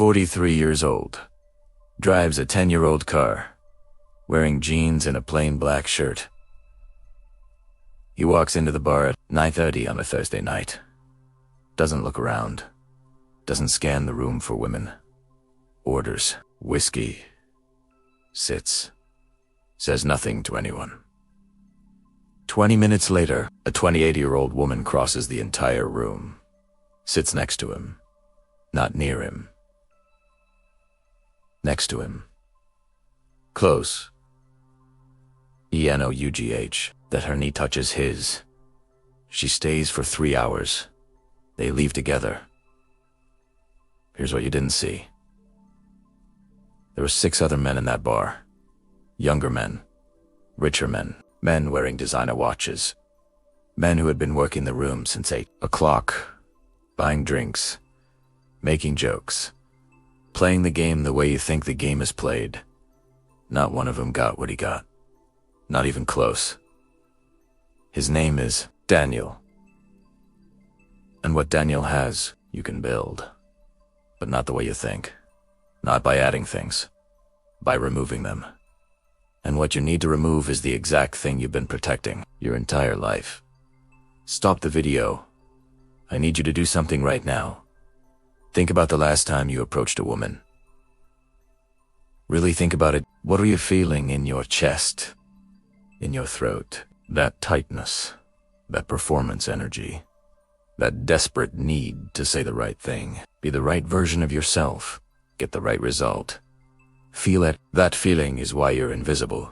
43 years old. Drives a 10-year-old car. Wearing jeans and a plain black shirt. He walks into the bar at 9:30 on a Thursday night. Doesn't look around. Doesn't scan the room for women. Orders whiskey. Sits. Says nothing to anyone. 20 minutes later, a 28-year-old woman crosses the entire room. Sits next to him. Not near him. Next to him. Close. ENOUGH, that her knee touches his. She stays for 3 hours. They leave together. Here's what you didn't see. There were 6 other men in that bar. Younger men. Richer men. Men wearing designer watches. Men who had been working the room since 8 o'clock. Buying drinks. Making jokes. Playing the game the way you think the game is played. Not one of them got what he got. Not even close. His name is Daniel. And what Daniel has, you can build. But not the way you think. Not by adding things. By removing them. And what you need to remove is the exact thing you've been protecting your entire life. Stop the video. I need you to do something right now. Think about the last time you approached a woman. Really think about it. What are you feeling in your chest? In your throat? That tightness. That performance energy. That desperate need to say the right thing. Be the right version of yourself. Get the right result. Feel it. That feeling is why you're invisible.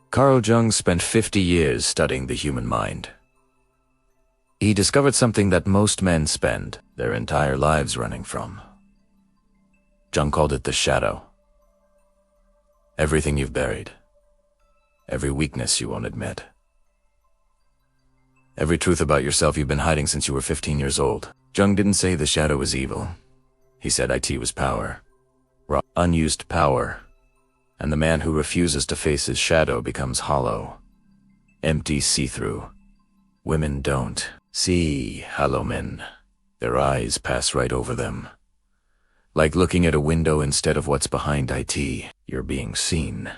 Carl Jung spent 50 years studying the human mind. He discovered something that most men spend their entire lives running from. Jung called it the shadow. Everything you've buried. Every weakness you won't admit. Every truth about yourself you've been hiding since you were 15 years old. Jung didn't say the shadow was evil. He said IT was power. Raw, unused power. And the man who refuses to face his shadow becomes hollow. Empty, see-through. Women don't see hollow men. Their eyes pass right over them. Like looking at a window instead of what's behind IT. You're being seen.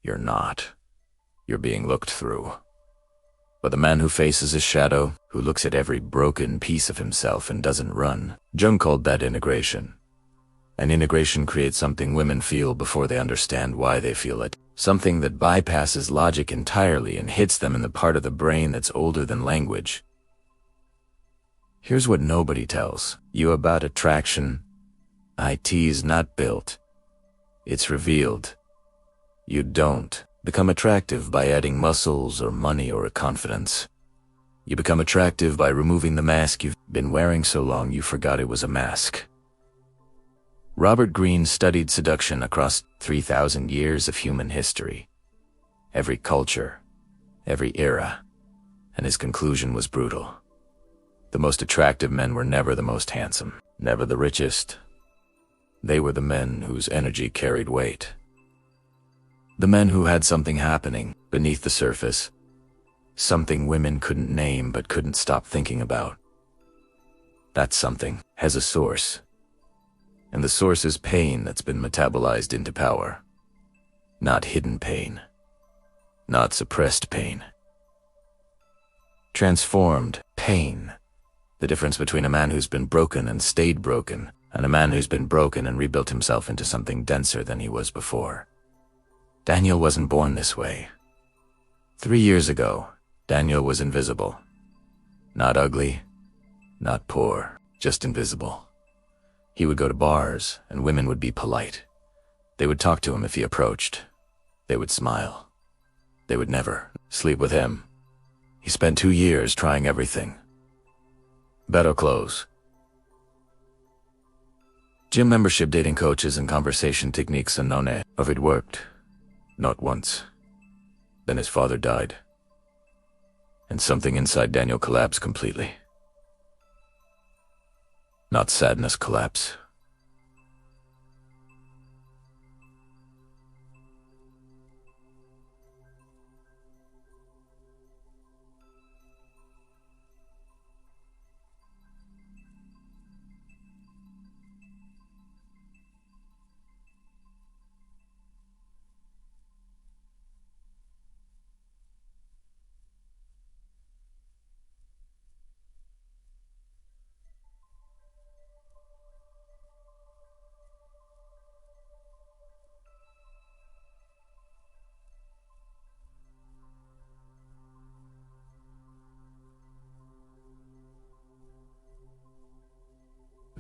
You're not. You're being looked through. But the man who faces his shadow, who looks at every broken piece of himself and doesn't run, Jung called that integration. And integration creates something women feel before they understand why they feel it. Something that bypasses logic entirely and hits them in the part of the brain that's older than language. Here's what nobody tells you about attraction. IT's not built. It's revealed. You don't become attractive by adding muscles or money or a confidence. You become attractive by removing the mask you've been wearing so long you forgot it was a mask. Robert Greene studied seduction across 3,000 years of human history. Every culture, every era, and his conclusion was brutal. The most attractive men were never the most handsome, never the richest. They were the men whose energy carried weight. The men who had something happening beneath the surface. Something women couldn't name but couldn't stop thinking about. That something has a source. And the source is pain that's been metabolized into power. Not hidden pain. Not suppressed pain. Transformed pain. The difference between a man who's been broken and stayed broken, and a man who's been broken and rebuilt himself into something denser than he was before. Daniel wasn't born this way. 3 years ago, Daniel was invisible. Not ugly, not poor, just invisible. He would go to bars, and women would be polite. They would talk to him if he approached. They would smile. They would never sleep with him. He spent 2 years trying everything. Better clothes. Gym membership, dating coaches, and conversation techniques, and none of it worked. Not once. Then his father died. And something inside Daniel collapsed completely. Not sadness collapse.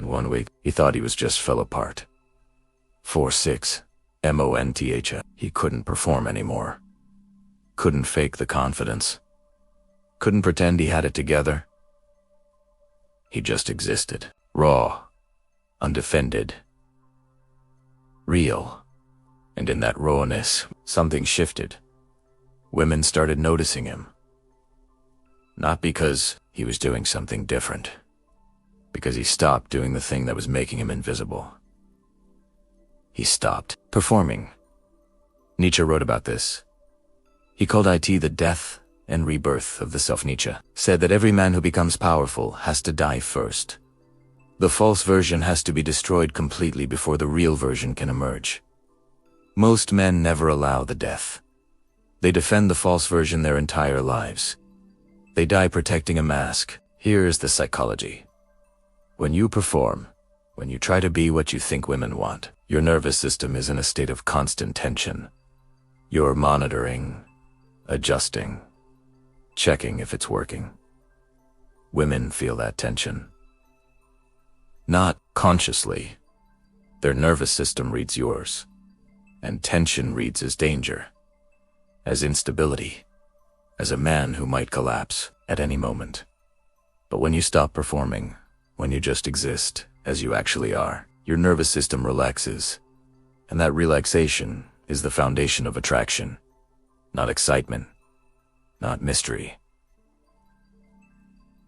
1 week, he thought he was just fell apart. 4-6, month, he couldn't perform anymore. Couldn't fake the confidence. Couldn't pretend he had it together. He just existed, raw, undefended, real. And in that rawness, something shifted. Women started noticing him. Not because he was doing something different, because he stopped doing the thing that was making him invisible. He stopped performing. Nietzsche wrote about this. He called it the death and rebirth of the self. Nietzsche said that every man who becomes powerful has to die first. The false version has to be destroyed completely before the real version can emerge. Most men never allow the death. They defend the false version their entire lives. They die protecting a mask. Here is the psychology. When you perform, when you try to be what you think women want, your nervous system is in a state of constant tension. You're monitoring, adjusting, checking if it's working. Women feel that tension. Not consciously. Their nervous system reads yours, and tension reads as danger, as instability, as a man who might collapse at any moment. But when you stop performing, when you just exist as you actually are, your nervous system relaxes, and that relaxation is the foundation of attraction, not excitement, not mystery.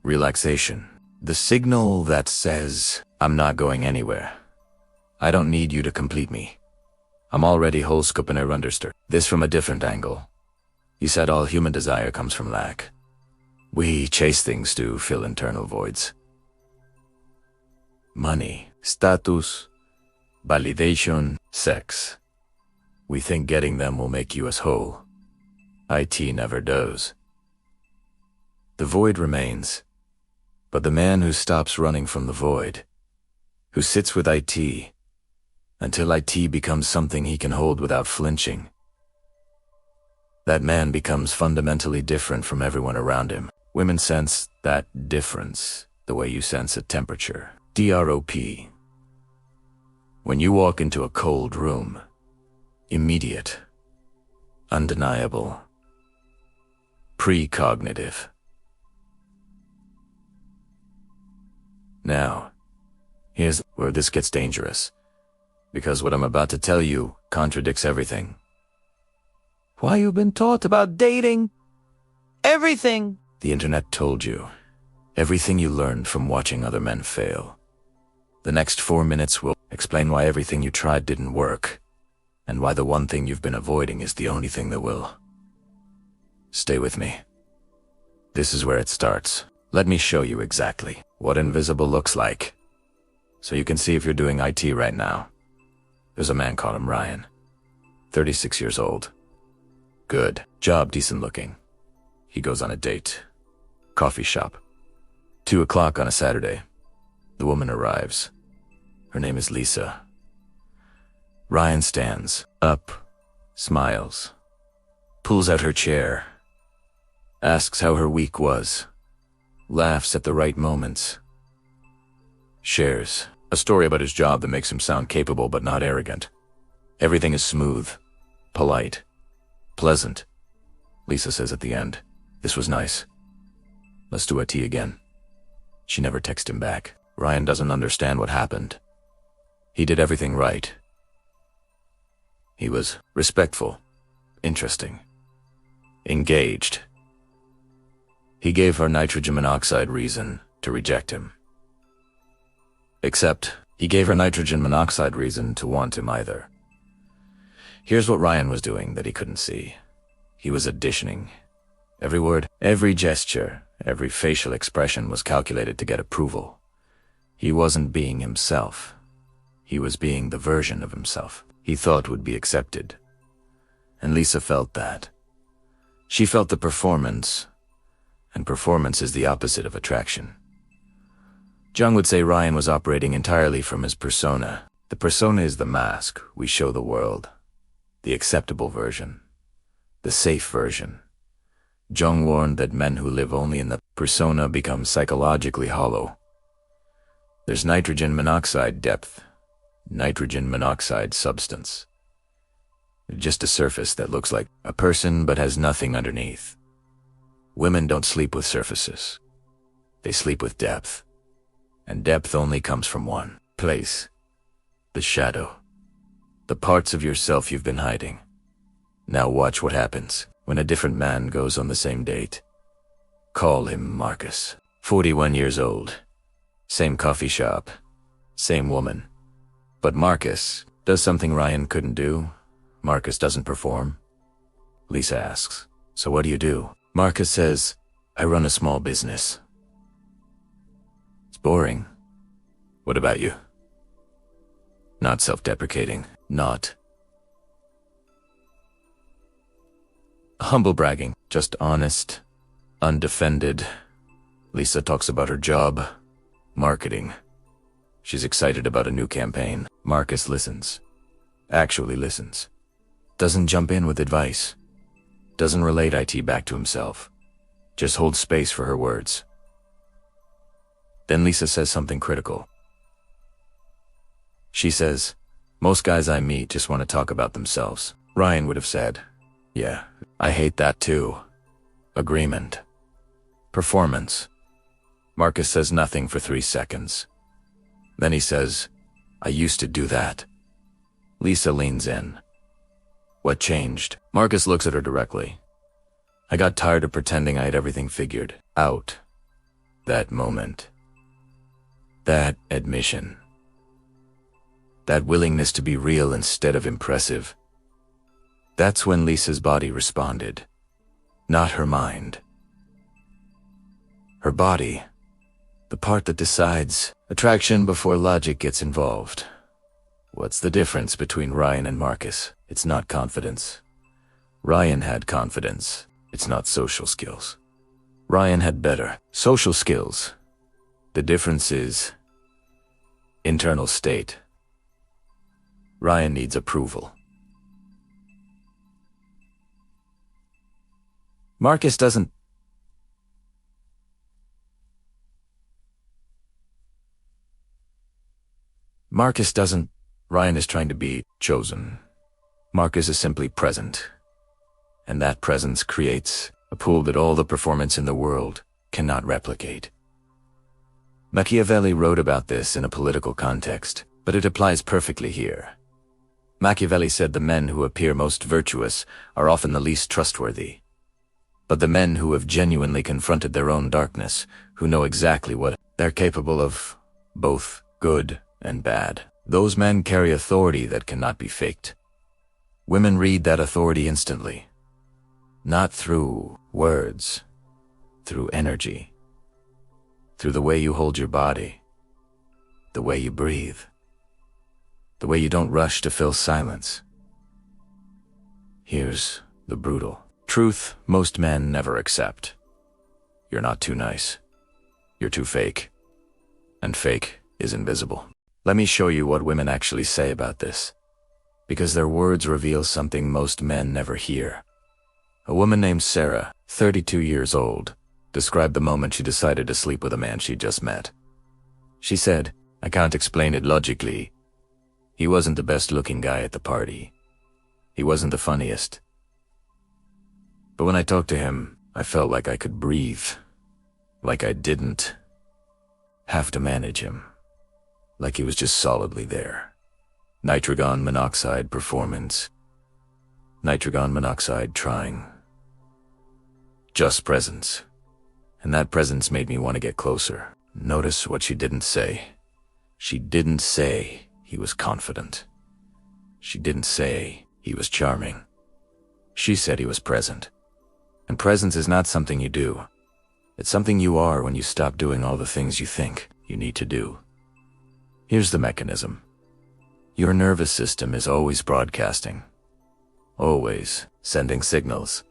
Relaxation, the signal that says, I'm not going anywhere. I don't need you to complete me. I'm already wholescopen understood. This from a different angle. You said all human desire comes from lack. We chase things to fill internal voids. Money, status, validation, sex. We think getting them will make you as whole. It never does. The void remains, but the man who stops running from the void, who sits with it until it becomes something he can hold without flinching, that man becomes fundamentally different from everyone around him. Women sense that difference the way you sense a temperature. DROP. When you walk into a cold room, immediate, undeniable, precognitive. Now, here's where this gets dangerous, because what I'm about to tell you contradicts everything. Why you've been taught about dating? Everything! The internet told you. Everything you learned from watching other men fail. The next 4 minutes will explain why everything you tried didn't work, and why the one thing you've been avoiding is the only thing that will. Stay with me. This is where it starts. Let me show you exactly what invisible looks like, so you can see if you're doing IT right now. There's a man called him Ryan, 36 years old. Good job, decent looking. He goes on a date. Coffee shop. 2 o'clock on a Saturday. The woman arrives. Her name is Lisa. Ryan stands up, smiles, pulls out her chair, asks how her week was, laughs at the right moments, shares a story about his job that makes him sound capable but not arrogant. Everything is smooth, polite, pleasant. Lisa says at the end, "This was nice. Let's do a tea again." She never texts him back. Ryan doesn't understand what happened. He did everything right. He was respectful, interesting, engaged. He gave her nitrogen monoxide reason to reject him. Except, he gave her nitrogen monoxide reason to want him either. Here's what Ryan was doing that he couldn't see. He was auditioning. Every word, every gesture, every facial expression was calculated to get approval. He wasn't being himself. He was being the version of himself he thought would be accepted. And Lisa felt that. She felt the performance, and performance is the opposite of attraction. Jung would say Ryan was operating entirely from his persona. The persona is the mask we show the world, the acceptable version, the safe version. Jung warned that men who live only in the persona become psychologically hollow. There's nitrogen monoxide depth, nitrogen monoxide substance. Just a surface that looks like a person but has nothing underneath. Women don't sleep with surfaces. They sleep with depth. And depth only comes from one place. The shadow. The parts of yourself you've been hiding. Now watch what happens when a different man goes on the same date. Call him Marcus. 41 years old. Same coffee shop. Same woman. But Marcus does something Ryan couldn't do. Marcus doesn't perform. Lisa asks, "So what do you do?" Marcus says, "I run a small business." It's boring. What about you? Not self-deprecating. Not humble bragging. Just honest, undefended. Lisa talks about her job. Marketing. She's excited about a new campaign. Marcus listens. Actually listens. Doesn't jump in with advice. Doesn't relate IT back to himself. Just holds space for her words. Then Lisa says something critical. She says, "Most guys I meet just want to talk about themselves." Ryan would have said, "Yeah, I hate that too." Agreement. Performance. Marcus says nothing for 3 seconds. Then he says, "I used to do that." Lisa leans in. What changed? Marcus looks at her directly. I got tired of pretending I had everything figured out. That moment. That admission. That willingness to be real instead of impressive. That's when Lisa's body responded. Not her mind. Her body. The part that decides. Attraction before logic gets involved. What's the difference between Ryan and Marcus? It's not confidence. Ryan had confidence. It's not social skills. Ryan had better social skills. The difference is internal state. Ryan needs approval. Marcus doesn't. Ryan is trying to be chosen. Marcus is simply present. And that presence creates a pool that all the performance in the world cannot replicate. Machiavelli wrote about this in a political context, but it applies perfectly here. Machiavelli said the men who appear most virtuous are often the least trustworthy. But the men who have genuinely confronted their own darkness, who know exactly what they're capable of, both good and bad, those men carry authority that cannot be faked. Women read that authority instantly. Not through words, through energy, through the way you hold your body, the way you breathe, the way you don't rush to fill silence. Here's the brutal truth most men never accept. You're not too nice. You're too fake. And fake is invisible. Let me show you what women actually say about this, because their words reveal something most men never hear. A woman named Sarah, 32 years old, described the moment she decided to sleep with a man she'd just met. She said, "I can't explain it logically. He wasn't the best-looking guy at the party. He wasn't the funniest. But when I talked to him, I felt like I could breathe, like I didn't have to manage him, like he was just solidly there." Nitrogen monoxide performance. Nitrogen monoxide trying. Just presence. And that presence made me want to get closer. Notice what she didn't say. She didn't say he was confident. She didn't say he was charming. She said he was present. And presence is not something you do. It's something you are when you stop doing all the things you think you need to do. Here's the mechanism. Your nervous system is always broadcasting. Always sending signals.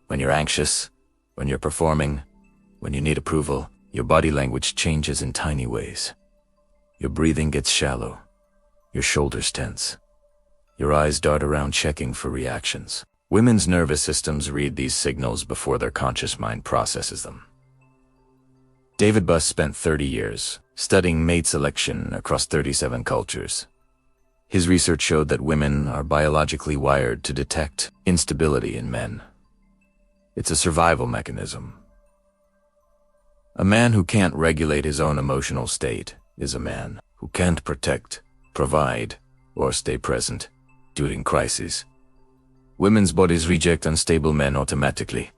When you're anxious, when you're performing, when you need approval, your body language changes in tiny ways. Your breathing gets shallow. Your shoulders tense. Your eyes dart around checking for reactions. Women's nervous systems read these signals before their conscious mind processes them. David Buss spent 30 years studying mate selection across 37 cultures. His research showed that women are biologically wired to detect instability in men. It's a survival mechanism. A man who can't regulate his own emotional state is a man who can't protect, provide, or stay present during crises. Women's bodies reject unstable men automatically,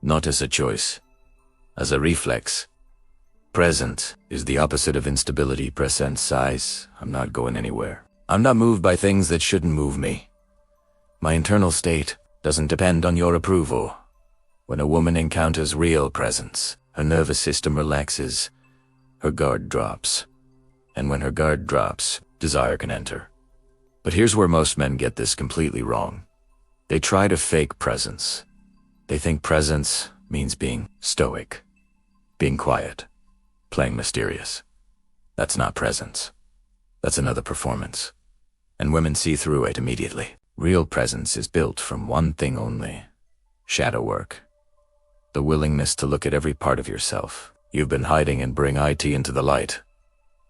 not as a choice, as a reflex. Present is the opposite of instability. Present size. I'm not going anywhere. I'm not moved by things that shouldn't move me. My internal state doesn't depend on your approval. When a woman encounters real presence, her nervous system relaxes, her guard drops. And when her guard drops, desire can enter. But here's where most men get this completely wrong. They try to fake presence. They think presence means being stoic, being quiet, playing mysterious. That's not presence. That's another performance. And women see through it immediately. Real presence is built from one thing only: shadow work. The willingness to look at every part of yourself you've been hiding and bring IT into the light.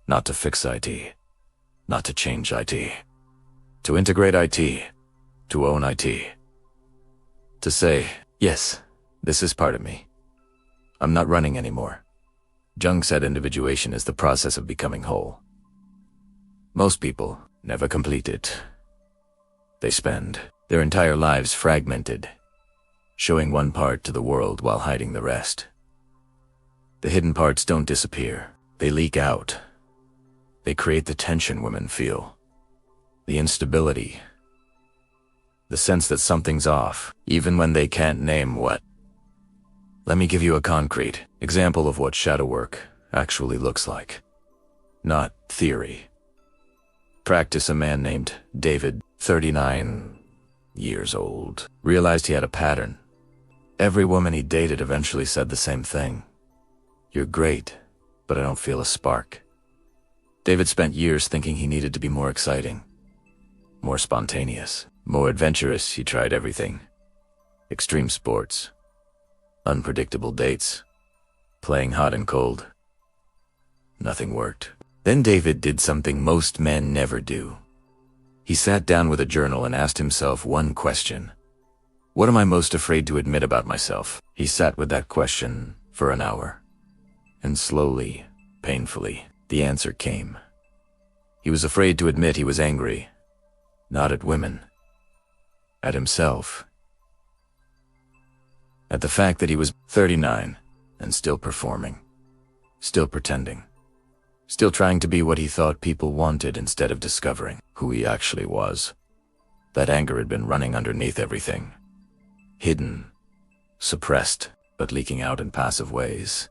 Not to fix IT. Not to change IT. To integrate IT. To own IT. To say, yes, this is part of me. I'm not running anymore. Jung said individuation is the process of becoming whole. Most people never complete it. They spend their entire lives fragmented, showing one part to the world while hiding the rest. The hidden parts don't disappear. They leak out. They create the tension women feel, the instability, the sense that something's off, even when they can't name what. Let me give you a concrete example of what shadow work actually looks like. Not theory. Practice. A man named David, 39 years old, realized he had a pattern. Every woman he dated eventually said the same thing. You're great, but I don't feel a spark. David spent years thinking he needed to be more exciting, more spontaneous, more adventurous. He tried everything. Extreme sports, unpredictable dates, playing hot and cold. Nothing worked. Then David did something most men never do. He sat down with a journal and asked himself one question. What am I most afraid to admit about myself? He sat with that question for an hour. And slowly, painfully, the answer came. He was afraid to admit he was angry. Not at women. At himself. At the fact that he was 39 and still performing. Still pretending. Still trying to be what he thought people wanted instead of discovering who he actually was. That anger had been running underneath everything. Hidden, suppressed, but leaking out in passive ways.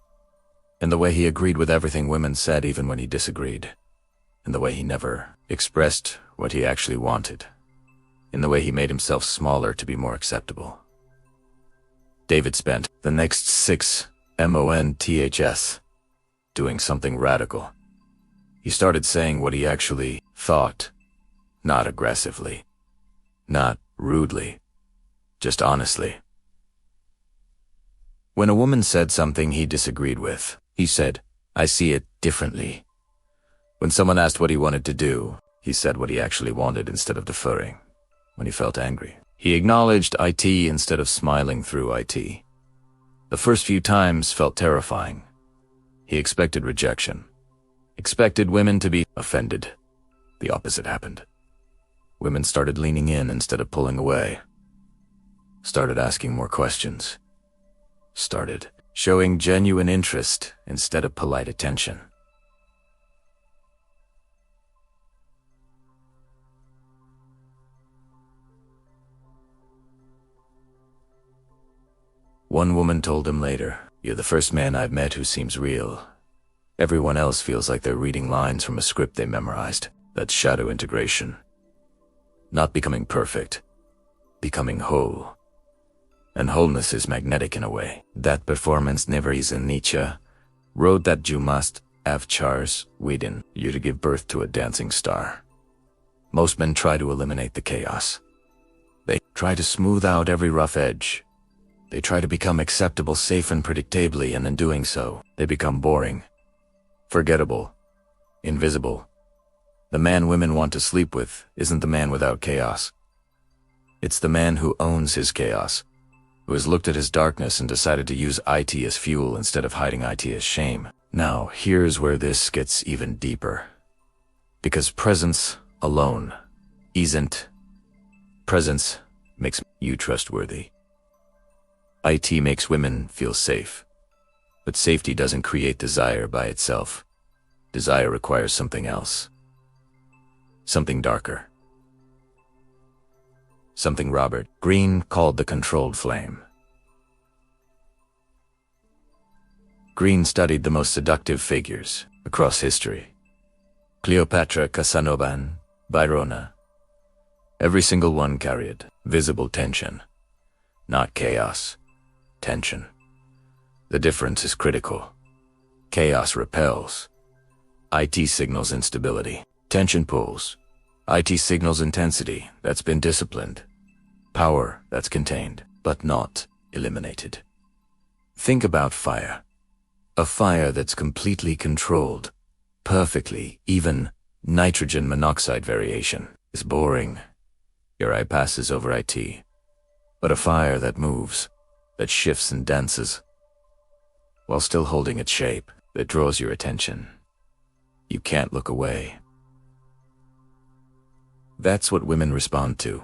In the way he agreed with everything women said even when he disagreed. In the way he never expressed what he actually wanted. In the way he made himself smaller to be more acceptable. David spent the next 6 months doing something radical. He started saying what he actually thought, not aggressively, not rudely, just honestly. When a woman said something he disagreed with, he said, I see it differently. When someone asked what he wanted to do, he said what he actually wanted instead of deferring. When he felt angry, he acknowledged IT instead of smiling through IT. The first few times felt terrifying. He expected rejection. Expected women to be offended. The opposite happened. Women started leaning in instead of pulling away. Started asking more questions. Started showing genuine interest instead of polite attention. One woman told him later, "You're the first man I've met who seems real. Everyone else feels like they're reading lines from a script they memorized." That's shadow integration. Not becoming perfect, becoming whole. And wholeness is magnetic in a way. That performance never is. In Nietzsche wrote that you must have Charles within you to give birth to a dancing star. Most men try to eliminate the chaos. They try to smooth out every rough edge. They try to become acceptable, safe, and predictably, and in doing so, they become boring. forgettable, invisible. The man women want to sleep with isn't the man without chaos. It's the man who owns his chaos, who has looked at his darkness and decided to use IT as fuel instead of hiding IT as shame. Now, here's where this gets even deeper. Because presence alone isn't. Presence makes you trustworthy. IT makes women feel safe. But safety doesn't create desire by itself. Desire requires something else. Something darker. Something Robert Greene called the controlled flame. Greene studied the most seductive figures across history. Cleopatra, Casanova, Byrona. Every single one carried visible tension. Not chaos, tension. The difference is critical. Chaos repels. IT signals instability. Tension pulls. IT signals intensity that's been disciplined. Power that's contained, but not eliminated. Think about fire. A fire that's completely controlled. Perfectly, even nitrogen monoxide variation is boring. Your eye passes over IT. But a fire that moves, that shifts and dances, while still holding its shape, that draws your attention. You can't look away. That's what women respond to.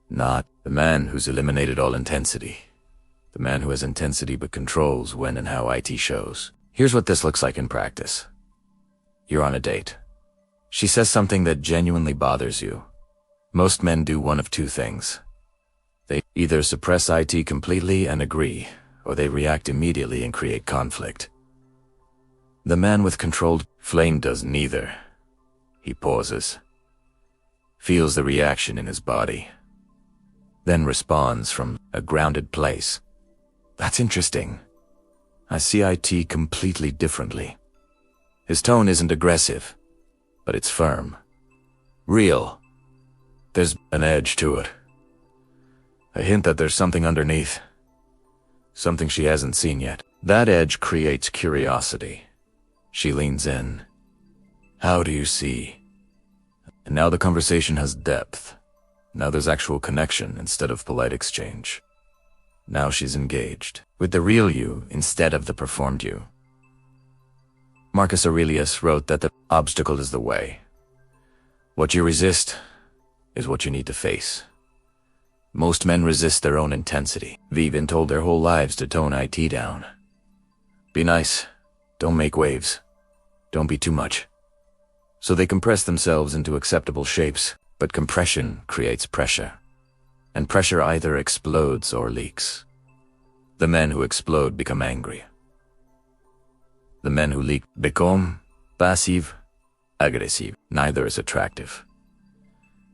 Not the man who's eliminated all intensity. The man who has intensity but controls when and how IT shows. Here's what this looks like in practice. You're on a date. She says something that genuinely bothers you. Most men do one of two things. They either suppress IT completely and agree, or they react immediately and create conflict. The man with controlled flame does neither. He pauses, feels the reaction in his body, then responds from a grounded place. That's interesting. I see IT completely differently. His tone isn't aggressive, but it's firm. Real. There's an edge to it. A hint that there's something underneath. Something she hasn't seen yet. That edge creates curiosity. She leans in. How do you see? And now the conversation has depth. Now there's actual connection instead of polite exchange. Now she's engaged with the real you instead of the performed you. Marcus Aurelius wrote that the obstacle is the way. What you resist is what you need to face. Most men resist their own intensity. They've been told their whole lives to tone IT down. Be nice. Don't make waves. Don't be too much. So they compress themselves into acceptable shapes, but compression creates pressure. And pressure either explodes or leaks. The men who explode become angry. The men who leak become passive, aggressive. Neither is attractive.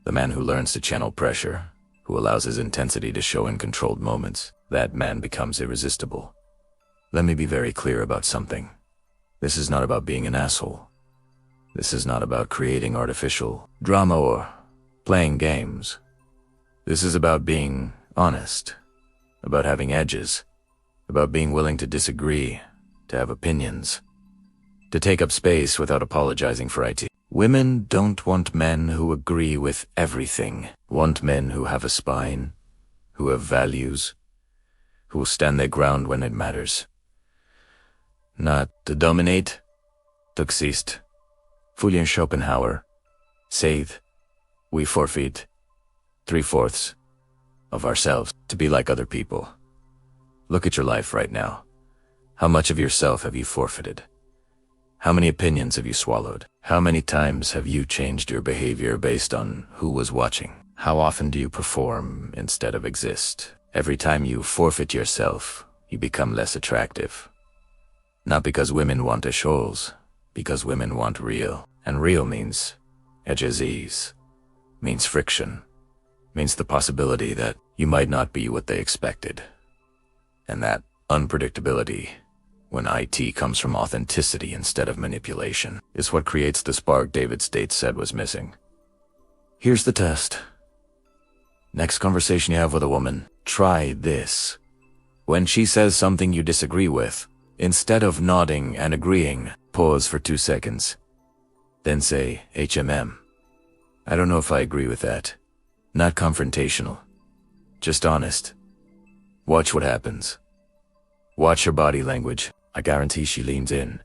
The man who learns to channel pressure, who allows his intensity to show in controlled moments, that man becomes irresistible. Let me be very clear about something. This is not about being an asshole. This is not about creating artificial drama or playing games. This is about being honest, about having edges, about being willing to disagree, to have opinions, to take up space without apologizing for IT. Women don't want men who agree with everything. Want men who have a spine, who have values, who will stand their ground when it matters. Not to dominate, to exist. Julian Schopenhauer said, we forfeit 3/4 of ourselves to be like other people. Look at your life right now. How much of yourself have you forfeited? How many opinions have you swallowed? How many times have you changed your behavior based on who was watching? How often do you perform instead of exist? Every time you forfeit yourself, you become less attractive. Not because women want a shoals, because women want real. And real means edges ease, means friction, means the possibility that you might not be what they expected. And that unpredictability, when IT comes from authenticity instead of manipulation, is what creates the spark David States said was missing. Here's the test. Next conversation you have with a woman, try this. When she says something you disagree with, Instead of nodding and agreeing, pause for 2 seconds. Then say, HMM. I don't know if I agree with that. Not confrontational. Just honest. Watch what happens. Watch her body language. I guarantee she leans in.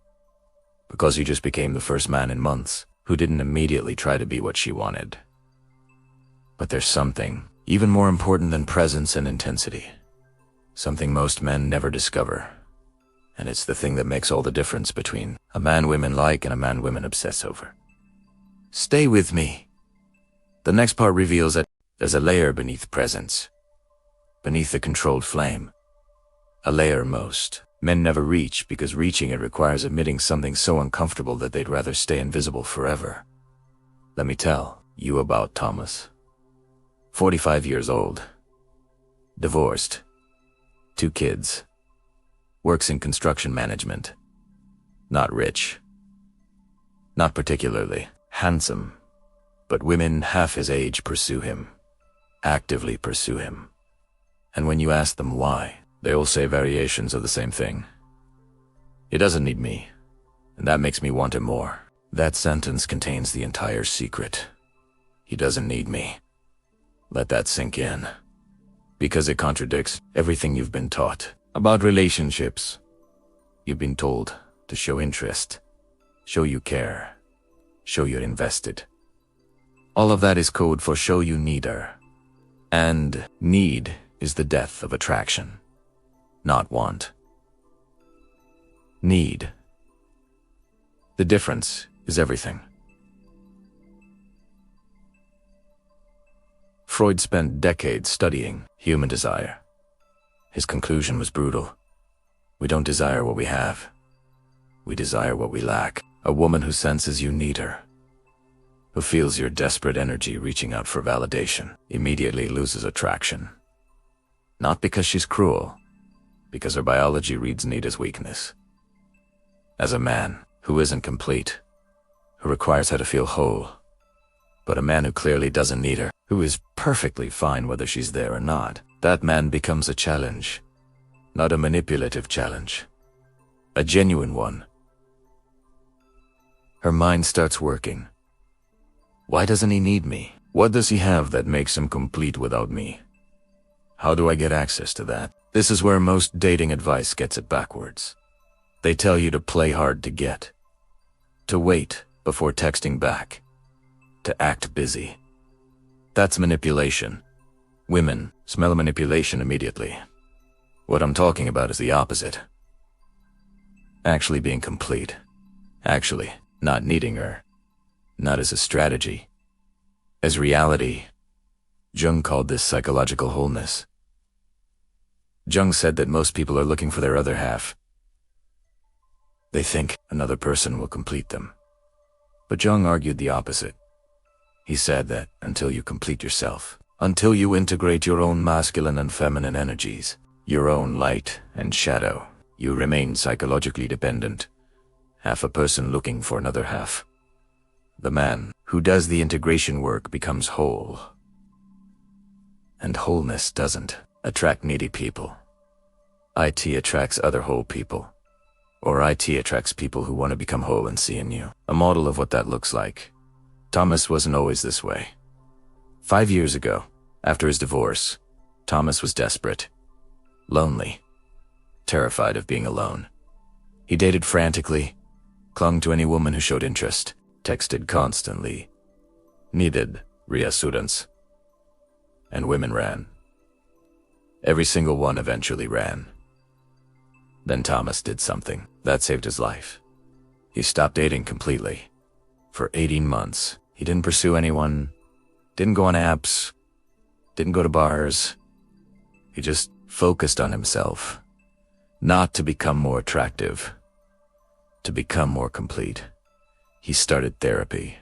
Because you just became the first man in months who didn't immediately try to be what she wanted. But there's something even more important than presence and intensity. Something most men never discover. And it's the thing that makes all the difference between a man women like and a man women obsess over. Stay with me. The next part reveals that there's a layer beneath presence. Beneath the controlled flame. A layer most men never reach because reaching it requires admitting something so uncomfortable that they'd rather stay invisible forever. Let me tell you about Thomas. 45 years old. Divorced. 2 kids. Works in construction management. Not rich. Not particularly handsome. But women half his age pursue him. Actively pursue him. And when you ask them why, they all say variations of the same thing. He doesn't need me, and that makes me want him more. That sentence contains the entire secret. He doesn't need me. Let that sink in. Because it contradicts everything you've been taught about relationships. You've been told to show interest, show you care, show you're invested. All of that is code for show you need her. And need is the death of attraction, not want. Need. The difference is everything. Freud spent decades studying human desire. His conclusion was brutal. We don't desire what we have. We desire what we lack. A woman who senses you need her, who feels your desperate energy reaching out for validation, immediately loses attraction. Not because she's cruel, because her biology reads need as weakness. As a man who isn't complete, who requires her to feel whole, but a man who clearly doesn't need her, who is perfectly fine whether she's there or not, that man becomes a challenge. Not a manipulative challenge. A genuine one. Her mind starts working. Why doesn't he need me? What does he have that makes him complete without me? How do I get access to that? This is where most dating advice gets it backwards. They tell you to play hard to get. To wait before texting back. To act busy. That's manipulation. Women smell manipulation immediately. What I'm talking about is the opposite. Actually being complete. Actually not needing her. Not as a strategy. As reality. Jung called this psychological wholeness. Jung said that most people are looking for their other half. They think another person will complete them. But Jung argued the opposite. He said that until you complete yourself, until you integrate your own masculine and feminine energies, your own light and shadow, you remain psychologically dependent. Half a person looking for another half. The man who does the integration work becomes whole. And wholeness doesn't attract needy people. IT attracts other whole people. Or IT attracts people who want to become whole and see in you a model of what that looks like. Thomas wasn't always this way. 5 years ago, after his divorce, Thomas was desperate. Lonely. Terrified of being alone. He dated frantically, clung to any woman who showed interest, texted constantly, needed reassurance. And women ran. Every single one eventually ran. Then Thomas did something that saved his life. He stopped dating completely. For 18 months, he didn't pursue anyone, didn't go on apps, didn't go to bars. He just focused on himself. Not to become more attractive, to become more complete. He started therapy,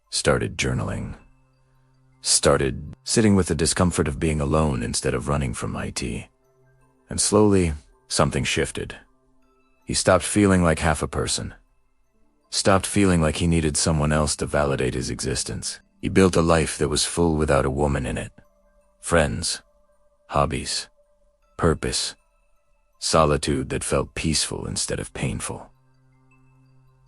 started journaling, started sitting with the discomfort of being alone instead of running from IT. And slowly, something shifted. He stopped feeling like half a person. Stopped feeling like he needed someone else to validate his existence. He built a life that was full without a woman in it. Friends, hobbies, purpose. Solitude that felt peaceful instead of painful.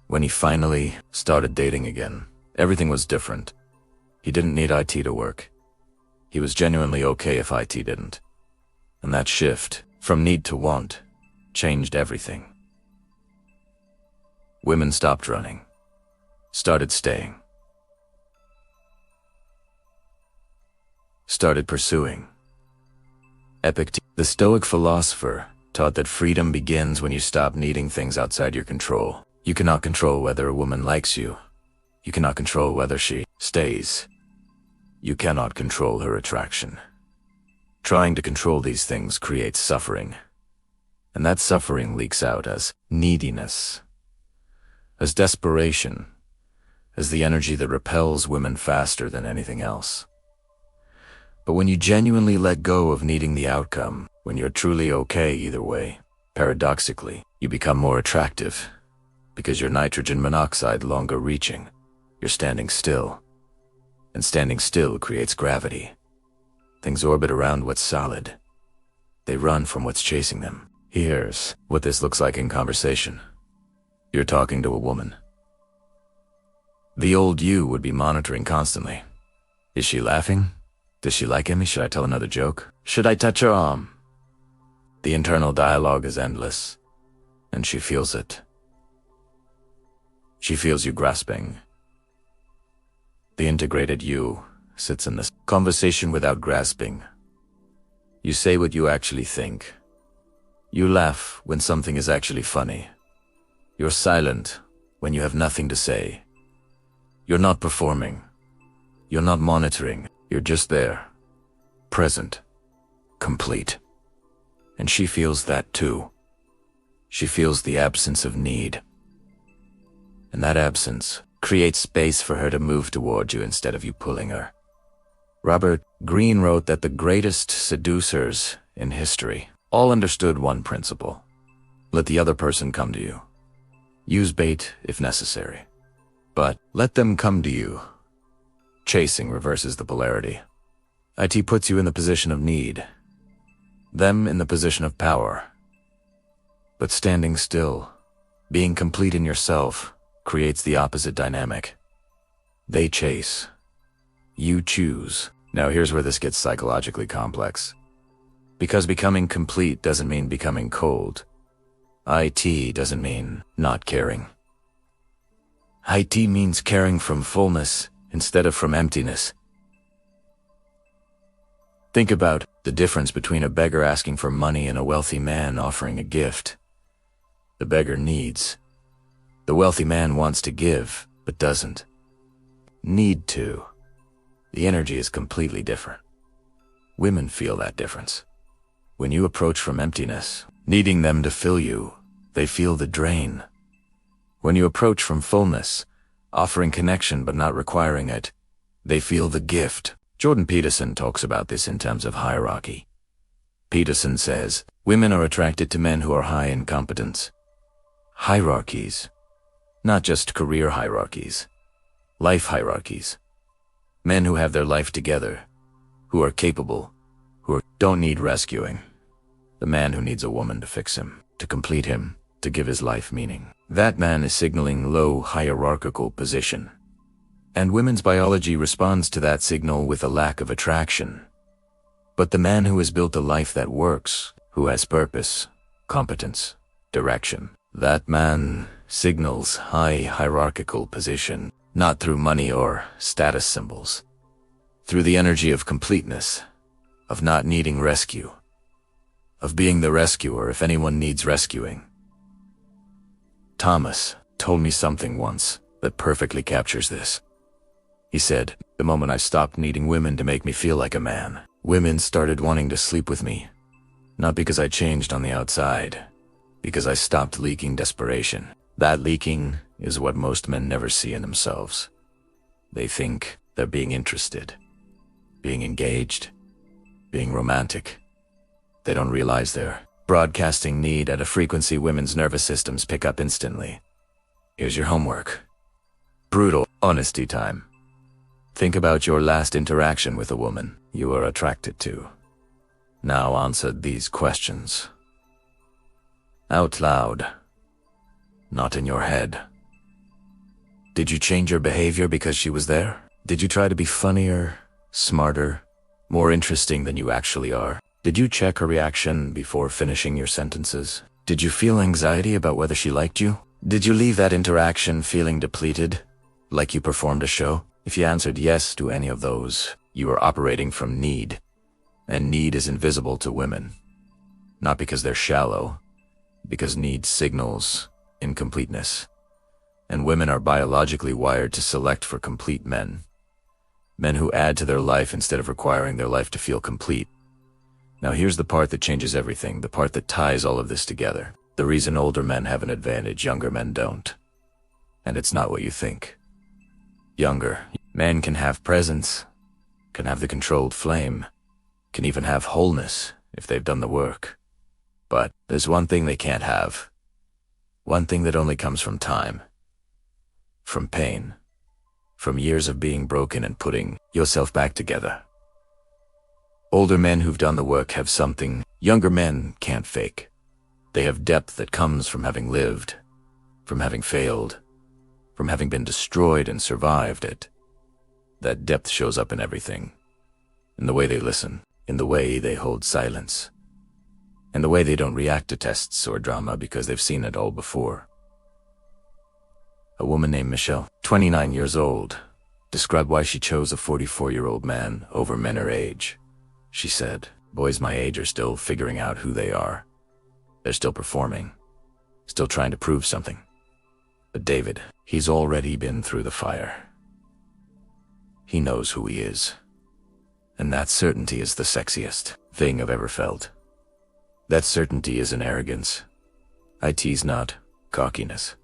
When he finally started dating again, everything was different. He didn't need IT to work. He was genuinely okay if IT didn't. And that shift, from need to want, changed everything. Women stopped running, started staying, started pursuing. Epictetus, the Stoic philosopher, taught that freedom begins when you stop needing things outside your control. You cannot control whether a woman likes you. You cannot control whether she stays. You cannot control her attraction. Trying to control these things creates suffering. And that suffering leaks out as neediness, as desperation, as the energy that repels women faster than anything else. But when you genuinely let go of needing the outcome, when you're truly okay either way, paradoxically, you become more attractive, because you're nitrogen monoxide longer reaching. You're standing still. And standing still creates gravity. Things orbit around what's solid. They run from what's chasing them. Here's what this looks like in conversation. You're talking to a woman. The old you would be monitoring constantly. Is she laughing? Does she like me? Should I tell another joke? Should I touch her arm? The internal dialogue is endless, and she feels it. She feels you grasping. The integrated you sits in this conversation without grasping. You say what you actually think. You laugh when something is actually funny. You're silent when you have nothing to say. You're not performing. You're not monitoring. You're just there. Present. Complete. And she feels that too. She feels the absence of need. And that absence creates space for her to move toward you instead of you pulling her. Greene wrote that the greatest seducers in history all understood one principle. Let the other person come to you. Use bait if necessary. But let them come to you. Chasing reverses the polarity. IT puts you in the position of need. Them in the position of power. But standing still, being complete in yourself, creates the opposite dynamic. They chase. You choose. Now here's where this gets psychologically complex. Because becoming complete doesn't mean becoming cold. IT doesn't mean not caring. IT means caring from fullness instead of from emptiness. Think about the difference between a beggar asking for money and a wealthy man offering a gift. The beggar needs. The wealthy man wants to give, but doesn't. Need to. The energy is completely different. Women feel that difference. When you approach from emptiness, needing them to fill you, they feel the drain. When you approach from fullness, offering connection but not requiring it, they feel the gift. Jordan Peterson talks about this in terms of hierarchy. Peterson says, women are attracted to men who are high in competence. Hierarchies. Not just career hierarchies. Life hierarchies. Men who have their life together, who are capable, who don't need rescuing. The man who needs a woman to fix him, to complete him, to give his life meaning. That man is signaling low hierarchical position. And women's biology responds to that signal with a lack of attraction. But the man who has built a life that works, who has purpose, competence, direction, that man signals high hierarchical position, not through money or status symbols, through the energy of completeness, of not needing rescue, of being the rescuer if anyone needs rescuing. Thomas told me something once that perfectly captures this. He said, the moment I stopped needing women to make me feel like a man, women started wanting to sleep with me. Not because I changed on the outside, because I stopped leaking desperation. That leaking is what most men never see in themselves. They think they're being interested, being engaged, being romantic. They don't realize they're broadcasting need at a frequency women's nervous systems pick up instantly. Here's your homework. Brutal honesty time. Think about your last interaction with a woman you were attracted to. Now answer these questions. Out loud. Not in your head. Did you change your behavior because she was there? Did you try to be funnier, smarter, more interesting than you actually are? Did you check her reaction before finishing your sentences? Did you feel anxiety about whether she liked you? Did you leave that interaction feeling depleted, like you performed a show? If you answered yes to any of those, you are operating from need, and need is invisible to women. Not because they're shallow, because need signals incompleteness. And women are biologically wired to select for complete men. Men who add to their life instead of requiring their life to feel complete. Now here's the part that changes everything, the part that ties all of this together. The reason older men have an advantage, younger men don't. And it's not what you think. Younger men can have presence, can have the controlled flame, can even have wholeness if they've done the work. But there's one thing they can't have. One thing that only comes from time. From pain. From years of being broken and putting yourself back together. Older men who've done the work have something younger men can't fake. They have depth that comes from having lived, from having failed, from having been destroyed and survived it. That depth shows up in everything. In the way they listen, in the way they hold silence, in the way they don't react to tests or drama because they've seen it all before. A woman named Michelle, 29 years old, described why she chose a 44-year-old man over men her age. She said, "Boys my age are still figuring out who they are. They're still performing, still trying to prove something. But David, he's already been through the fire. He knows who he is. And that certainty is the sexiest thing I've ever felt. That certainty isn't arrogance. It's not cockiness.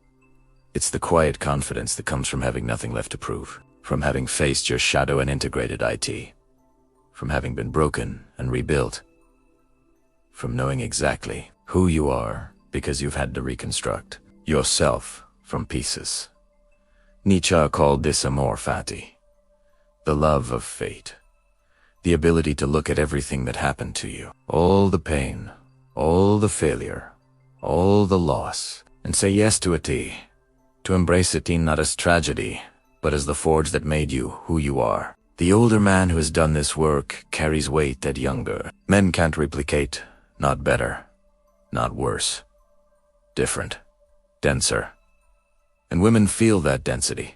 It's the quiet confidence that comes from having nothing left to prove, from having faced your shadow and integrated it, from having been broken and rebuilt, from knowing exactly who you are because you've had to reconstruct yourself from pieces. Nietzsche called this amor fati, the love of fate, the ability to look at everything that happened to you, all the pain, all the failure, all the loss, and say yes to it, to embrace it not as tragedy, but as the forge that made you who you are. The older man who has done this work carries weight that younger men can't replicate, not better, not worse, different, denser. And women feel that density.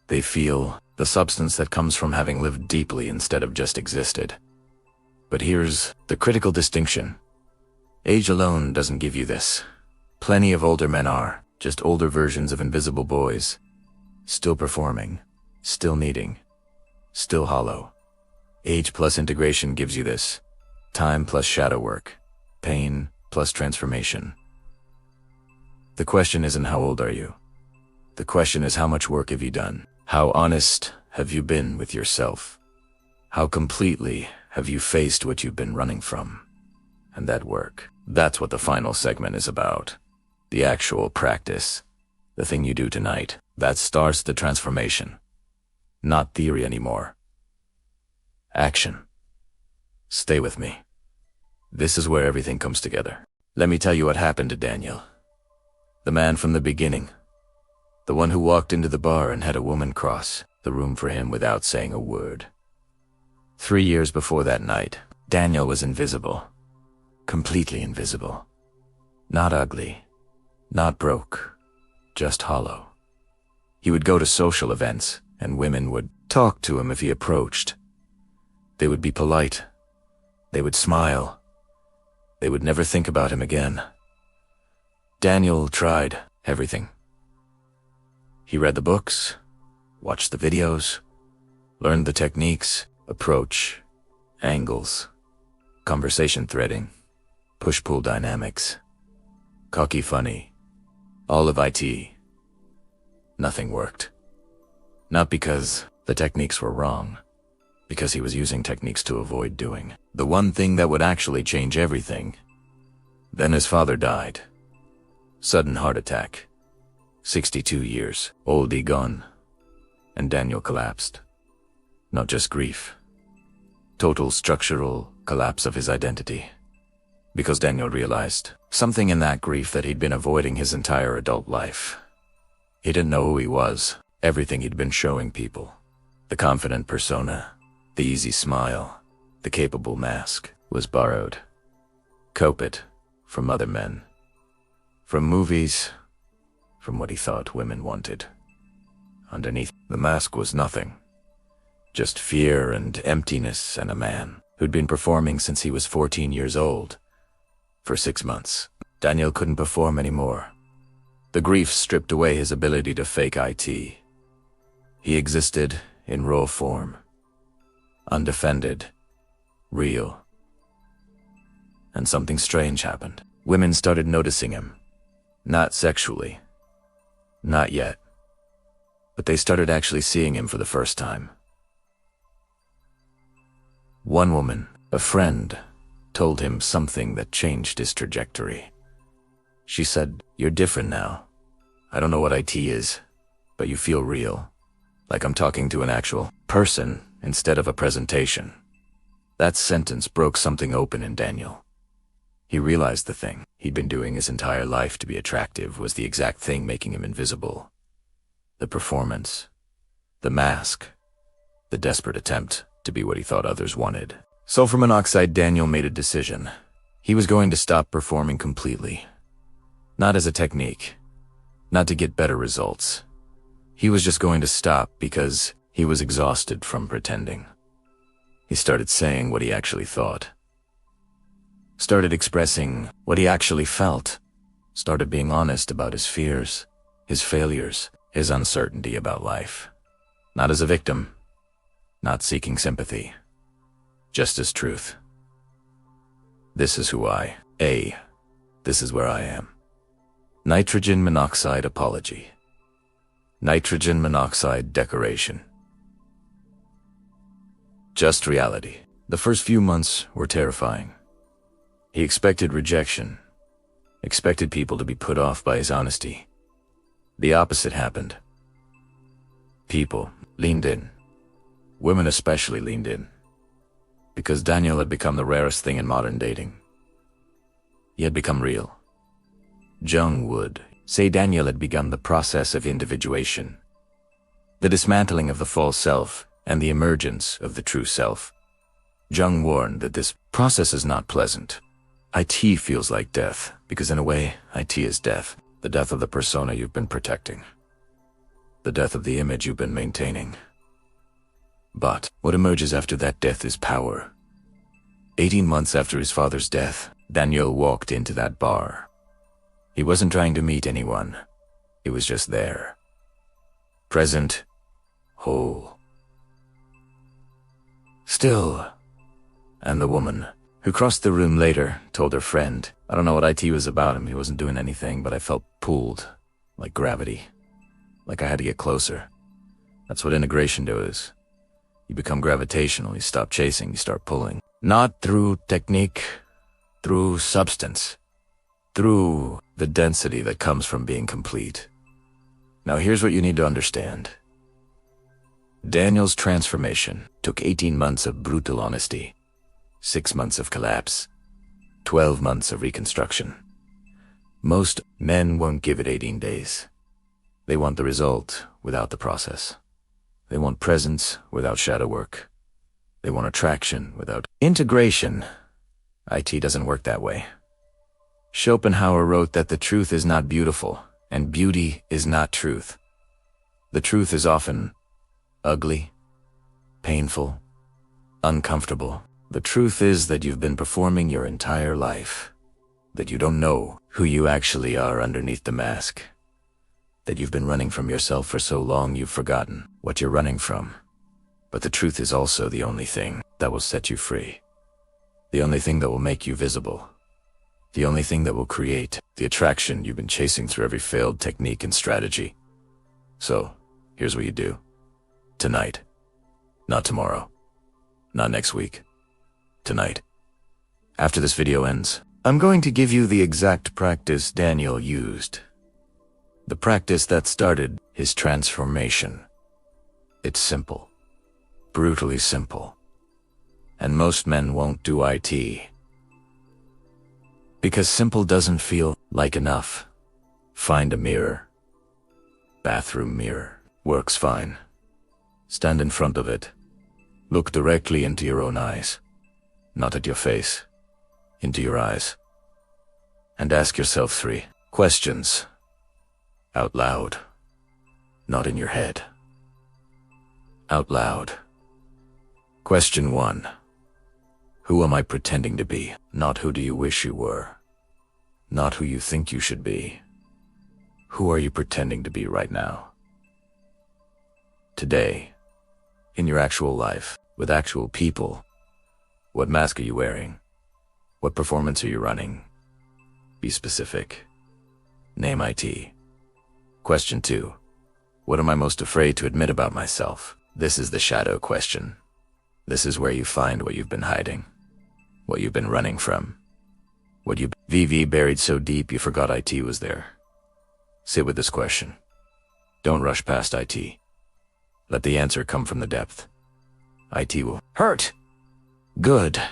They feel the substance that comes from having lived deeply instead of just existed. But here's the critical distinction. Age alone doesn't give you this. Plenty of older men are just older versions of invisible boys, still performing, still needing, still hollow. Age plus integration gives you this. Time plus shadow work. Pain plus transformation. The question isn't how old are you. The question is how much work have you done? How honest have you been with yourself? How completely have you faced what you've been running from? And that work, that's what the final segment is about. The actual practice. The thing you do tonight. That starts the transformation. Not theory anymore. Action. Stay with me. This is where everything comes together. Let me tell you what happened to Daniel. The man from the beginning. The one who walked into the bar and had a woman cross the room for him without saying a word. 3 years before that night, Daniel was invisible. Completely invisible. Not ugly. Not broke. Just hollow. He would go to social events, and women would talk to him if he approached. They would be polite. They would smile. They would never think about him again. Daniel tried everything. He read the books, watched the videos, learned the techniques, approach, angles, conversation threading, push-pull dynamics, cocky funny, all of it. Nothing worked. Not because the techniques were wrong, because he was using techniques to avoid doing the one thing that would actually change everything. Then his father died. Sudden heart attack. 62 years, old gone. And Daniel collapsed. Not just grief. Total structural collapse of his identity. Because Daniel realized something in that grief that he'd been avoiding his entire adult life. He didn't know who he was, everything he'd been showing people. The confident persona, the easy smile, the capable mask was borrowed. Copied from other men, from movies, from what he thought women wanted. Underneath the mask was nothing. Just fear and emptiness and a man who'd been performing since he was 14 years old. For 6 months, Daniel couldn't perform anymore. The grief stripped away his ability to fake IT. He existed in raw form, undefended, real. And something strange happened. Women started noticing him. Not sexually. Not yet. But they started actually seeing him for the first time. One woman, a friend, told him something that changed his trajectory. She said, "You're different now. I don't know what IT is, but you feel real. Like I'm talking to an actual person instead of a presentation." That sentence broke something open in Daniel. He realized the thing he'd been doing his entire life to be attractive was the exact thing making him invisible. The performance, the mask, the desperate attempt to be what he thought others wanted. Sulfur monoxide. Daniel made a decision. He was going to stop performing completely. Not as a technique, not to get better results. He was just going to stop because he was exhausted from pretending. He started saying what he actually thought. Started expressing what he actually felt. Started being honest about his fears, his failures, his uncertainty about life. Not as a victim, not seeking sympathy, just as truth. This is who this is where I am. Nitrogen monoxide apology. Nitrogen monoxide decoration. Just reality. The first few months were terrifying. He expected rejection, expected people to be put off by his honesty. The opposite happened. People leaned in. Women especially leaned in. Because Daniel had become the rarest thing in modern dating. He had become real. Jung would say Daniel had begun the process of individuation, the dismantling of the false self and the emergence of the true self. Jung warned that this process is not pleasant. IT feels like death, because in a way, IT is death. The death of the persona you've been protecting. The death of the image you've been maintaining. But what emerges after that death is power. 18 months after his father's death, Daniel walked into that bar. He wasn't trying to meet anyone. He was just there. Present, whole. Still. And the woman, who crossed the room later, told her friend, "I don't know what IT was about him. He wasn't doing anything, but I felt pulled, like gravity. Like I had to get closer. That's what integration does. You become gravitational, you stop chasing, you start pulling. Not through technique, through substance. Through the density that comes from being complete." Now here's what you need to understand. Daniel's transformation took 18 months of brutal honesty, 6 months of collapse, 12 months of reconstruction. Most men won't give it 18 days. They want the result without the process. They want presence without shadow work. They want attraction without integration. IT doesn't work that way. Schopenhauer wrote that the truth is not beautiful, and beauty is not truth. The truth is often ugly, painful, uncomfortable. The truth is that you've been performing your entire life, that you don't know who you actually are underneath the mask, that you've been running from yourself for so long you've forgotten what you're running from. But the truth is also the only thing that will set you free, the only thing that will make you visible, the only thing that will create the attraction you've been chasing through every failed technique and strategy. So, here's what you do. Tonight. Not tomorrow. Not next week. Tonight. After this video ends, I'm going to give you the exact practice Daniel used. The practice that started his transformation. It's simple. Brutally simple. And most men won't do IT. Because simple doesn't feel like enough. Find a mirror. Bathroom mirror. Works fine. Stand in front of it. Look directly into your own eyes. Not at your face. Into your eyes. And ask yourself 3 questions. Out loud. Not in your head. Out loud. Question 1. Who am I pretending to be? Not who do you wish you were. Not who you think you should be. Who are you pretending to be right now? Today, in your actual life, with actual people, what mask are you wearing? What performance are you running? Be specific. Name IT. Question 2. What am I most afraid to admit about myself? This is the shadow question. This is where you find what you've been hiding, what you've been running from, what you buried so deep you forgot IT was there. Sit with this question. Don't rush past IT. Let the answer come from the depth. IT will hurt. Good.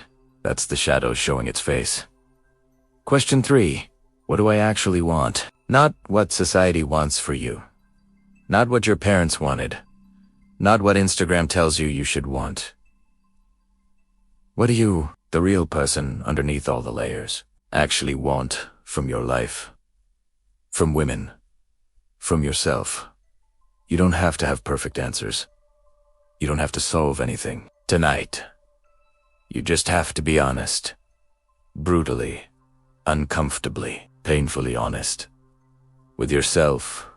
That's the shadow showing its face. Question 3. What do I actually want? Not what society wants for you. Not what your parents wanted. Not what Instagram tells you you should want. What do you, the real person underneath all the layers, actually want from your life? From women? From yourself? You don't have to have perfect answers. You don't have to solve anything tonight. You just have to be honest. Brutally, uncomfortably, painfully honest. With yourself,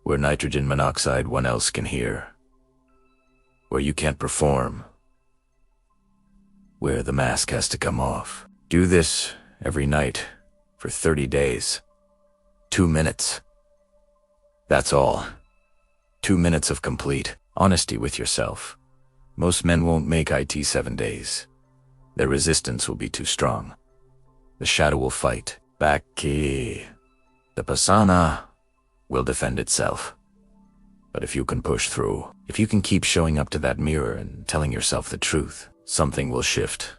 where nitrogen monoxide one else can hear. Where you can't perform. Where the mask has to come off. Do this every night for 30 days. 2 minutes. That's all. 2 minutes of complete honesty with yourself. Most men won't make IT 7 days. Their resistance will be too strong. The shadow will fight back. The persona will defend itself. But if you can push through, if you can keep showing up to that mirror and telling yourself the truth, something will shift.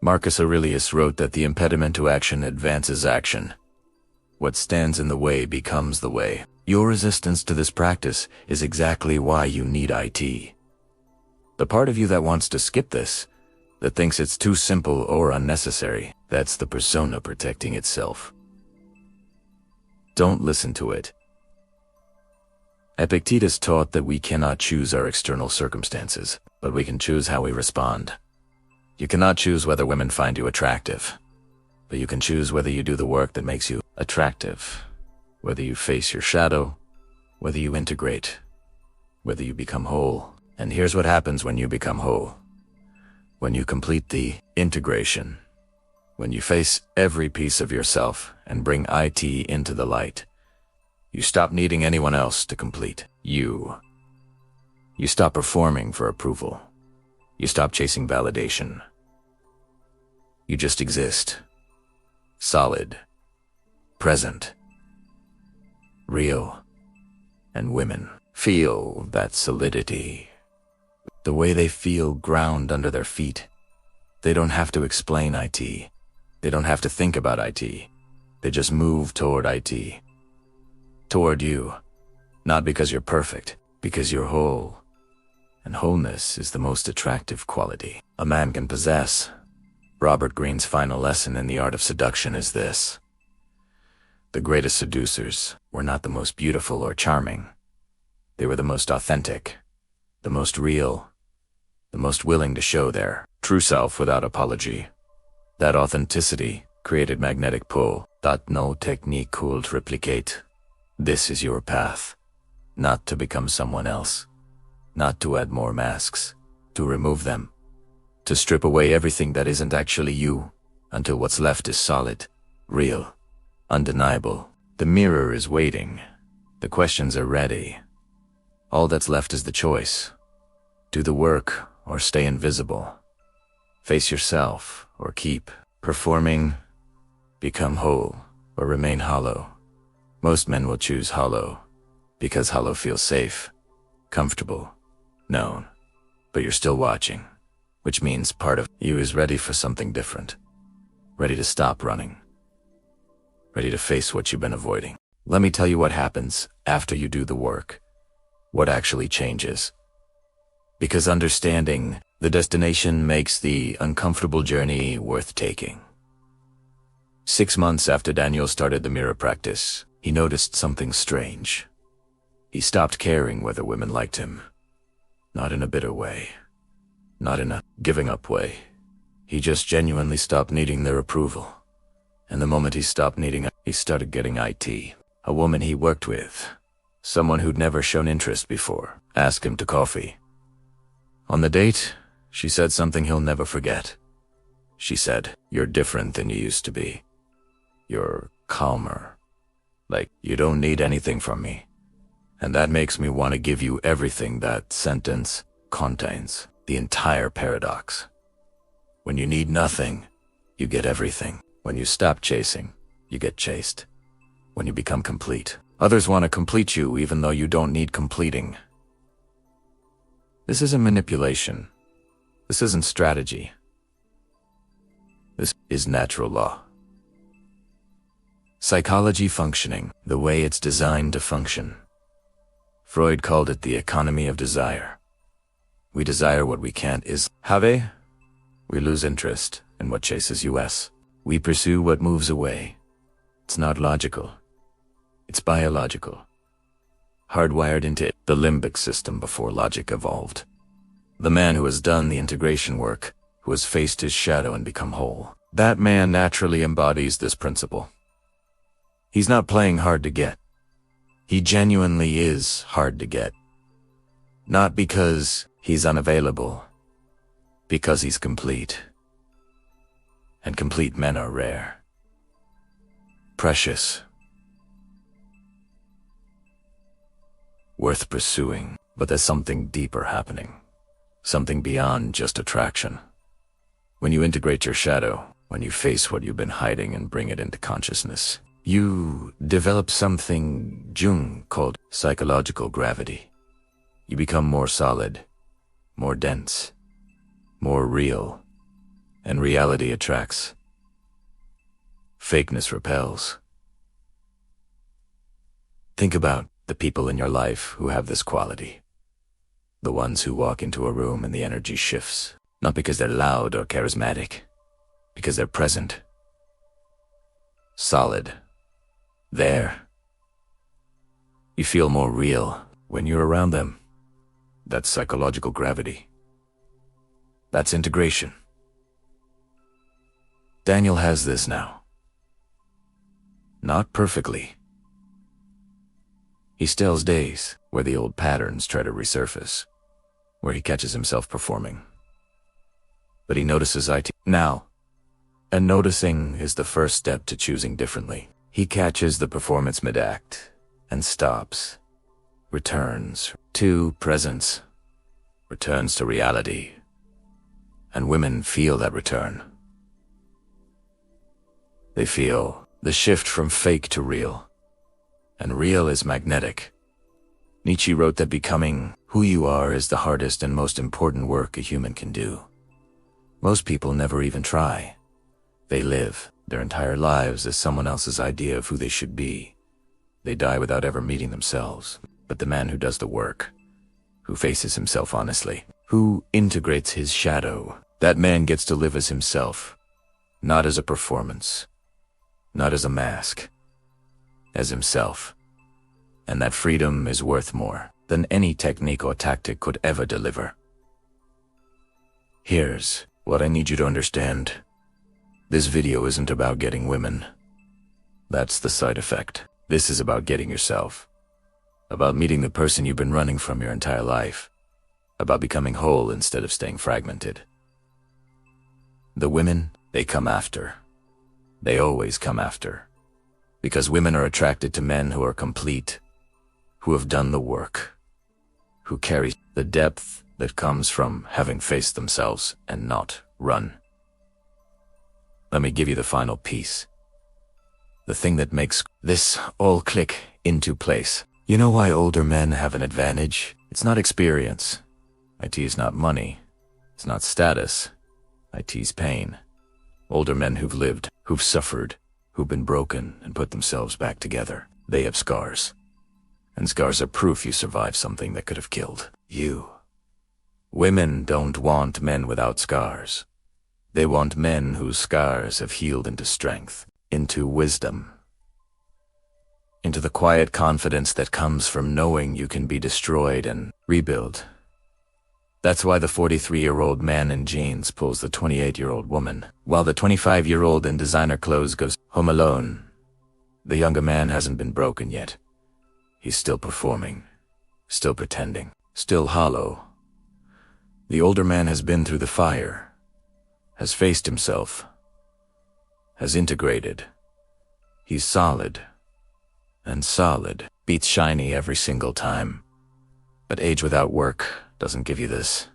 Marcus Aurelius wrote that the impediment to action advances action. What stands in the way becomes the way. Your resistance to this practice is exactly why you need IT. The part of you that wants to skip this, that thinks it's too simple or unnecessary, that's the persona protecting itself. Don't listen to it. Epictetus taught that we cannot choose our external circumstances, but we can choose how we respond. You cannot choose whether women find you attractive, but you can choose whether you do the work that makes you attractive, whether you face your shadow, whether you integrate, whether you become whole. And here's what happens when you become whole. When you complete the integration, when you face every piece of yourself and bring IT into the light, you stop needing anyone else to complete you. You stop performing for approval. You stop chasing validation. You just exist. Solid. Present. Real. And women feel that solidity. The way they feel ground under their feet. They don't have to explain IT. They don't have to think about IT. They just move toward IT. Toward you. Not because you're perfect, because you're whole. And wholeness is the most attractive quality a man can possess. Robert Greene's final lesson in the art of seduction is this. The greatest seducers were not the most beautiful or charming. They were the most authentic, the most real, the most willing to show their true self without apology. That authenticity created magnetic pull that no technique could replicate. This is your path, not to become someone else, not to add more masks, to remove them, to strip away everything that isn't actually you until what's left is solid, real, undeniable. The mirror is waiting. The questions are ready. All that's left is the choice. Do the work or stay invisible. Face yourself or keep performing. Become whole or remain hollow. Most men will choose hollow because hollow feels safe, comfortable, known. But you're still watching, which means part of you is ready for something different. ready to stop running, ready to face what you've been avoiding. Let me tell you what happens after you do the work, what actually changes. Because understanding the destination makes the uncomfortable journey worth taking. 6 months after Daniel started the mirror practice, he noticed something strange. He stopped caring whether women liked him. Not in a bitter way. Not in a giving up way. He just genuinely stopped needing their approval. And the moment he stopped needing it, he started getting IT. A woman he worked with, someone who'd never shown interest before, asked him to coffee. On the date, she said something he'll never forget. She said, "You're different than you used to be. You're calmer. Like, you don't need anything from me. And that makes me want to give you everything." That sentence contains the entire paradox. When you need nothing, you get everything. When you stop chasing, you get chased. When you become complete, others want to complete you even though you don't need completing. This isn't manipulation. This isn't strategy. This is natural law. Psychology functioning the way it's designed to function. Freud called it the economy of desire. We desire what we can't have. We lose interest in what chases us. We pursue what moves away. It's not logical. It's biological. Hardwired into the limbic system before logic evolved. The man who has done the integration work, who has faced his shadow and become whole, that man naturally embodies this principle. He's not playing hard to get. He genuinely is hard to get. Not because he's unavailable, because he's complete. And complete men are rare. Precious. Worth pursuing, but there's something deeper happening. Something beyond just attraction. When you integrate your shadow, when you face what you've been hiding and bring it into consciousness, you develop something Jung called psychological gravity. You become more solid, more dense, more real, and reality attracts. Fakeness repels. Think about the people in your life who have this quality. The ones who walk into a room and the energy shifts, not because they're loud or charismatic, because they're present. Solid. There. You feel more real when you're around them. That's psychological gravity. That's integration. Daniel has this now. Not perfectly. He still has days where the old patterns try to resurface, where he catches himself performing. But he notices IT now. And noticing is the first step to choosing differently. He catches the performance mid-act and stops, returns to presence, returns to reality. And women feel that return. They feel the shift from fake to real. And real is magnetic. Nietzsche wrote that becoming who you are is the hardest and most important work a human can do. Most people never even try. They live their entire lives as someone else's idea of who they should be. They die without ever meeting themselves. But the man who does the work, who faces himself honestly, who integrates his shadow, that man gets to live as himself, not as a performance, not as a mask, as himself. And that freedom is worth more than any technique or tactic could ever deliver. Here's what I need you to understand. This video isn't about getting women. That's the side effect. This is about getting yourself. About meeting the person you've been running from your entire life. About becoming whole instead of staying fragmented. The women, they come after. They always come after. Because women are attracted to men who are complete, who have done the work, who carry the depth that comes from having faced themselves and not run. Let me give you the final piece. The thing that makes this all click into place. You know why older men have an advantage? It's not experience. IT is not money. It's not status. IT is pain. Older men who've lived, who've suffered, who've been broken and put themselves back together. They have scars. And scars are proof you survived something that could have killed you. Women don't want men without scars. They want men whose scars have healed into strength, into wisdom, into the quiet confidence that comes from knowing you can be destroyed and rebuild. That's why the 43-year-old man in jeans pulls the 28-year-old woman, while the 25-year-old in designer clothes goes home alone. The younger man hasn't been broken yet. He's still performing, still pretending, still hollow. The older man has been through the fire, has faced himself, has integrated. He's solid, and solid beats shiny every single time. But age without work doesn't give you this.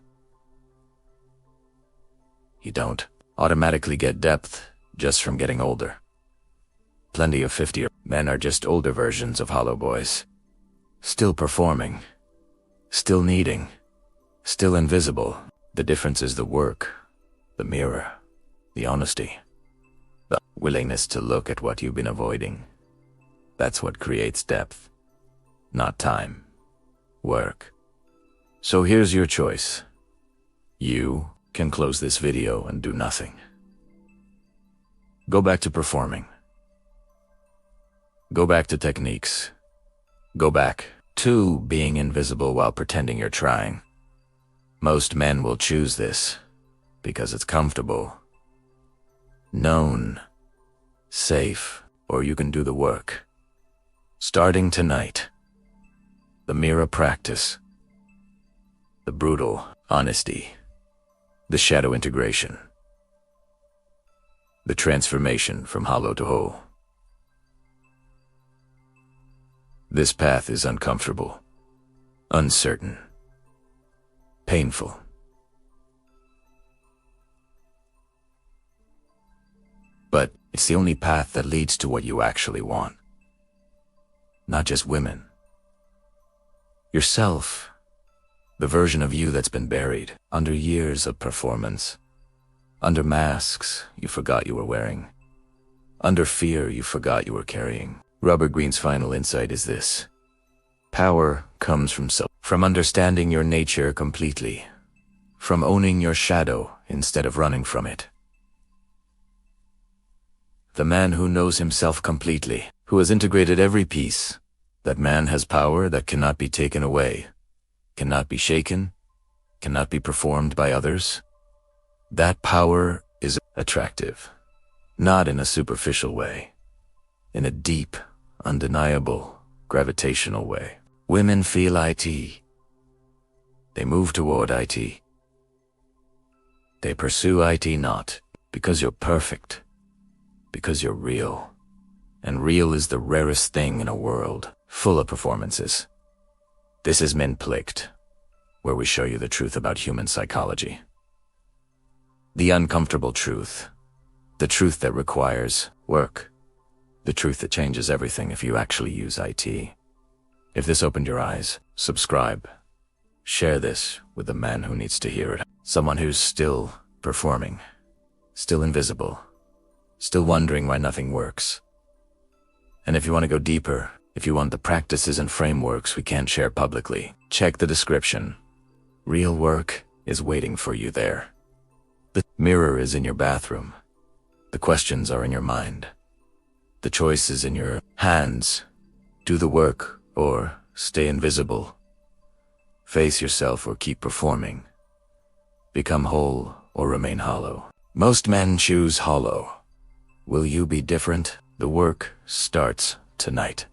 You don't automatically get depth just from getting older. Plenty of 50 men are just older versions of hollow boys. Still performing, still needing, still invisible. The difference is the work, the mirror, the honesty, the willingness to look at what you've been avoiding. That's what creates depth, not time, work. So here's your choice. You can close this video and do nothing. Go back to performing. Go back to techniques. Go back to being invisible while pretending you're trying. Most men will choose this because it's comfortable, known, safe, or you can do the work. Starting tonight, the mirror practice, the brutal honesty, the shadow integration, the transformation from hollow to whole. This path is uncomfortable, uncertain, painful. But it's the only path that leads to what you actually want. Not just women. Yourself. The version of you that's been buried under years of performance. Under masks you forgot you were wearing. Under fear you forgot you were carrying. Robert Greene's final insight is this. Power comes from understanding your nature completely. From owning your shadow instead of running from it. The man who knows himself completely, who has integrated every piece. That man has power that cannot be taken away, cannot be shaken, cannot be performed by others. That power is attractive, not in a superficial way, in a deep, undeniable, gravitational way. Women feel IT. They move toward IT. They pursue IT not because you're perfect, because you're real. And real is the rarest thing in a world full of performances. This is MINDPLICT, where we show you the truth about human psychology. The uncomfortable truth. The truth that requires work. The truth that changes everything if you actually use IT. If this opened your eyes, subscribe. Share this with the man who needs to hear it. Someone who's still performing, still invisible, still wondering why nothing works. And if you want to go deeper, if you want the practices and frameworks we can't share publicly, check the description. Real work is waiting for you there. The mirror is in your bathroom. The questions are in your mind. The choice is in your hands. Do the work or stay invisible. Face yourself or keep performing. Become whole or remain hollow. Most men choose hollow. Will you be different? The work starts tonight.